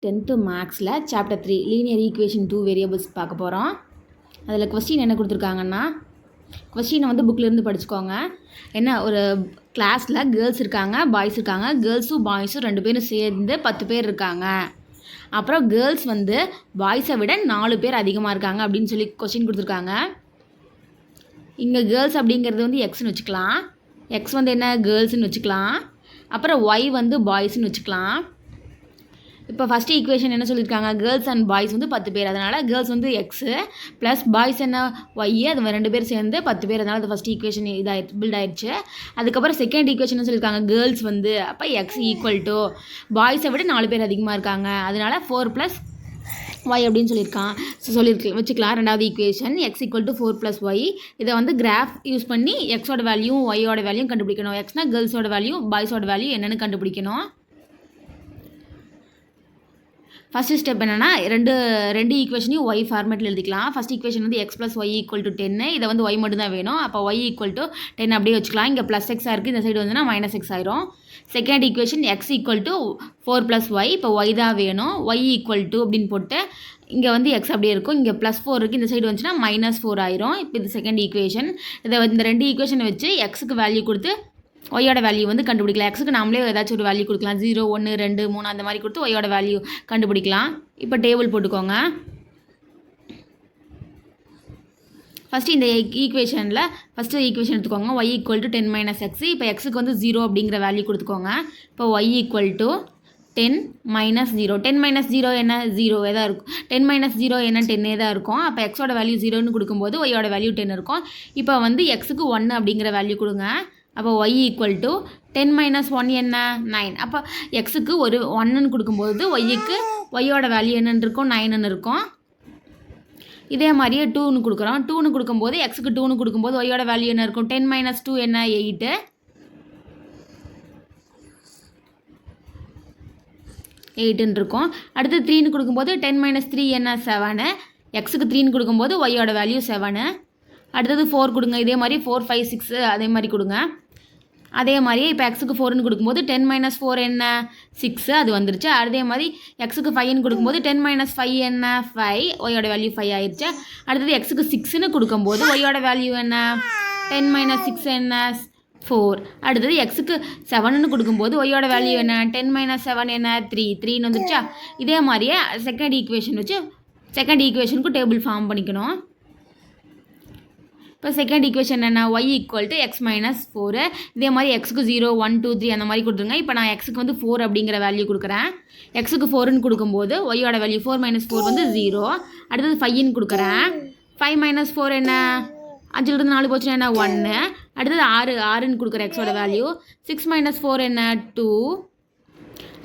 10th மேக்ஸில் chapter 3 linear equation 2 variables பார்க்க போகிறோம். அதில் கொஸ்டின் என்ன கொடுத்துருக்காங்கன்னா, கொஸ்டினை வந்து புக்கிலேருந்து படிச்சுக்கோங்க. என்ன, ஒரு கிளாஸில் கேர்ள்ஸ் இருக்காங்க, பாய்ஸ் இருக்காங்க. கேர்ள்ஸும் பாய்ஸும் 2 பேரும் சேர்ந்து 10 பேர் இருக்காங்க. அப்புறம் கேர்ள்ஸ் வந்து பாய்ஸை விட 4 பேர் அதிகமாக இருக்காங்க அப்படின்னு சொல்லி கொஸ்டின் கொடுத்துருக்காங்க. இங்கே கேர்ள்ஸ் அப்படிங்கிறது வந்து எக்ஸ்ன்னு வச்சுக்கலாம். எக்ஸ் வந்து என்ன, கேர்ள்ஸ்ன்னு வச்சுக்கலாம். அப்புறம் ஒய் வந்து பாய்ஸ்ன்னு வச்சுக்கலாம். இப்போ ஃபஸ்ட்டு ஈக்குவேஷன் என்ன சொல்லியிருக்காங்க, கேர்ள்ஸ் அண்ட் பாய்ஸ் வந்து 10 பேர். அதனால் கேர்ள்ஸ் வந்து எக்ஸு ப்ளஸ் பாய்ஸ் என்ன ஒய்யு, அது 2 பேர் சேர்ந்து 10 பேர். அதனால் அது ஃபஸ்ட் ஈக்குவேஷன் பில்ட் ஆயிடுச்சு. அதுக்கப்புறம் செகண்ட் ஈக்குவேஷன் சொல்லியிருக்காங்க, கேர்ள்ஸ் வந்து அப்போ எக்ஸ் ஈக்குவல் டு பாய்ஸை விட 4 பேர் அதிகமாக இருக்காங்க. அதனால் 4 + ஒய் அப்படின்னு வச்சுக்கலாம். ரெண்டாவது equation x equal to 4 + y. இதை வந்து கிராஃப் யூஸ் பண்ணி எக்ஸோட வேல்யூ ஒய்யோட வேல்யூ கண்டுபிடிக்கணும். எக்ஸ்னா கேர்ள்ஸோட வேல்யூ, பாய்ஸோட வேல்யூ என்னென்னு கண்டுபிடிக்கணும். ஃபஸ்ட்டு ஸ்டெப் என்னென்னா, ரெண்டு ஈக்குவேஷனையும் ஒய் ஃபார்மேட்டில் எழுதிக்கலாம். ஃபஸ்ட் ஈக்குவேஷன் வந்து எக்ஸ் + ஒய் ஈக்குவல் டு 10. இதை வந்து ஒய் மட்டும் தான் வேணும். அப்போ ஒய் ஈக்குவல் டு 10 அப்படியே வச்சுக்கலாம். இங்கே +x இருக்குது, இந்த சைடு வந்துன்னா -x ஆயிரும். Second equation x equal to 4 + y. இப்போ ஒய் தான் வேணும். ஒய் ஈக்குவல் டு அப்படின்னு போட்டு இங்கே வந்து எக்ஸ் அப்படியே இருக்கும். இங்கே +4 இருக்குது, இந்த சைடு வந்துச்சுன்னா -4 ஆயிரும். இப்போ இது செகண்ட் ஈக்குவேஷன். இந்த 2 ஈக்குவேஷனை வச்சு எக்ஸுக்கு வேல்யூ கொடுத்து ஒய்யோட வேல்யூ வந்து கண்டுபிடிக்கலாம். எக்ஸுக்கு நாமளே ஏதாச்சும் ஒரு வேல்யூ கொடுக்கலாம். 0, 1, 2, 3 அந்த மாதிரி கொடுத்து ஒய்யோட வேல்யூ கண்டுபிடிக்கலாம். இப்போ டேபிள் போட்டுக்கோங்க. ஃபஸ்ட்டு இந்த ஈக்குவேஷனில் ஃபஸ்ட்டு ஈக்குவேஷன் எடுத்துக்கோங்க. Y equal to 10 - x. இப்போ எக்ஸுக்கு வந்து 0 அப்படிங்கிற வேல்யூ கொடுத்துக்கோங்க. இப்போ ஒய் ஈக்குவல் டு 10 - 0. 10 - 0 என்ன, 0 தான் இருக்கும். 10 - 0 என்ன, 10 தான் இருக்கும். அப்போ எக்ஸோட வேல்யூ 0ன்னு கொடுக்கும்போது ஒய்யோட வேல்யூ 10 இருக்கும். இப்போ வந்து எக்ஸுக்கு 1 அப்படிங்கிற வேல்யூ கொடுங்க. அப்போ ஒய் ஈக்குவல் டு 10 - 1 என்ன, 9. அப்போ எக்ஸுக்கு ஒரு 1ன்னு கொடுக்கும்போது ஒய்யோட வேல்யூ என்னென்னு இருக்கும், 9ன்னு இருக்கும். இதே மாதிரியே 2ன்னு கொடுக்குறோம். 2ன்னு கொடுக்கும்போது எக்ஸுக்கு 2ன்னு கொடுக்கும்போது ஒய்யோட வேல்யூ என்ன இருக்கும், 10 - 2 என்ன, 8ன்னு இருக்கும். அடுத்து 3ன்னு கொடுக்கும்போது 10 - 3 என்ன, 7. எக்ஸுக்கு 3ன்னு கொடுக்கும்போது ஒய்யோட வேல்யூ 7. அடுத்தது 4 கொடுங்க. இதே மாதிரி 4, 5, 6 அதே மாதிரி கொடுங்க. அதே மாதிரியே இப்போ எக்ஸுக்கு 4ன்னு கொடுக்கும்போது 10 - 4 என்ன, 6 அது வந்துருச்சு. அதே மாதிரி எக்ஸுக்கு 5ன்னு கொடுக்கும்போது 10 - 5 என்ன, 5. ஒய்யோட வேல்யூ 5 ஆயிடுச்சு. அடுத்தது எக்ஸுக்கு 6ன்னு கொடுக்கும்போது ஒய்யோட வேல்யூ என்ன, 10 - 6 என்ன, 4. அடுத்தது எக்ஸுக்கு 7ன்னு கொடுக்கும்போது ஒய்யோட வேல்யூ என்ன, 10 - 7 என்ன, 3ன்னு வந்துருச்சா. இதே மாதிரியே செகண்ட் ஈக்குவேஷன் வச்சு செகண்ட் ஈக்குவேஷனுக்கு டேபிள் ஃபார்ம் பண்ணிக்கணும். இப்போ செகண்ட் ஈக்குவேஷன் என்ன, ஒய் ஈக்குவல் டு எக்ஸ் - 4. இதே மாதிரி எக்ஸுக்கு 0, 1, 2, 3 அந்த மாதிரி கொடுத்துருங்க. இப்போ நான் எக்ஸுக்கு வந்து 4 அப்படிங்கிற வேல்யூ கொடுக்குறேன். எக்ஸுக்கு 4ன்னு கொடுக்கும்போது ஒய்யோட வேல்யூ 4 - 4 வந்து 0. அடுத்தது 5ன்னு கொடுக்குறேன். 5 - 4 என்ன, 5லேருந்து 4 போச்சுன்னா என்ன, 1. அடுத்தது 6ன்னு கொடுக்குறேன் எக்ஸோட வேல்யூ. 6 - 4 என்ன, 2.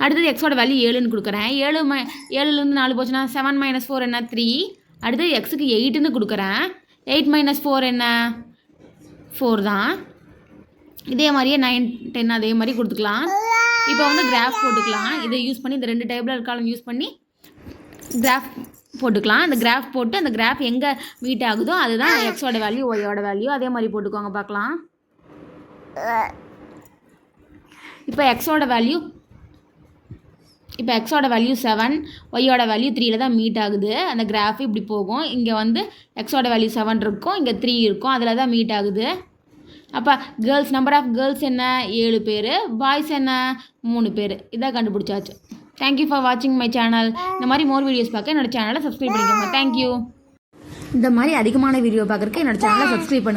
அடுத்தது எக்ஸோட வேல்யூ 7ன்னு கொடுக்குறேன். 7லேருந்து 4 போச்சுன்னா 7 - 4 என்ன, 3. அடுத்தது எக்ஸுக்கு 8ன்னு கொடுக்குறேன். 8 - 4 என்ன, 4 தான். இதே மாதிரியே 9, 10 அதே மாதிரி கொடுத்துக்கலாம். இப்போ வந்து கிராஃப் போட்டுக்கலாம். இதை யூஸ் பண்ணி இந்த 2 டேபிள் காலம் யூஸ் பண்ணி கிராஃப் போட்டுக்கலாம். அந்த கிராஃப் போட்டு அந்த கிராஃப் எங்கே மீட் ஆகுதோ அதுதான் எக்ஸோட வேல்யூ, ஒய்யோட வேல்யூ. அதே மாதிரி போட்டுக்கோங்க பார்க்கலாம். இப்போ எக்ஸோட வேல்யூ 7, ஒய்யோட வேல்யூ 3ல் தான் மீட் ஆகுது. அந்த கிராஃப் இப்படி போகும். இங்கே வந்து எக்ஸோட வேல்யூ 7 இருக்கும், இங்கே 3 இருக்கும், அதில் தான் மீட் ஆகுது. அப்போ நம்பர் ஆஃப் கேர்ள்ஸ் என்ன, 7 பேர், பாய்ஸ் என்ன, 3 பேர். இதான் கண்டுபிடிச்சாச்சு. தேங்க்யூ ஃபார் வாட்சிங் மை சேனல். இந்த மாதிரி மோர் வீடியோஸ் பார்க்க என்னோட சேனலை சப்ஸ்கிரைப் பண்ணிக்கோங்க. தேங்க்யூ. இந்த மாதிரி அதிகமான வீடியோ பார்க்குறதுக்கு என்னோட சேனலை சப்ஸ்கிரைப் பண்ணுங்கள்.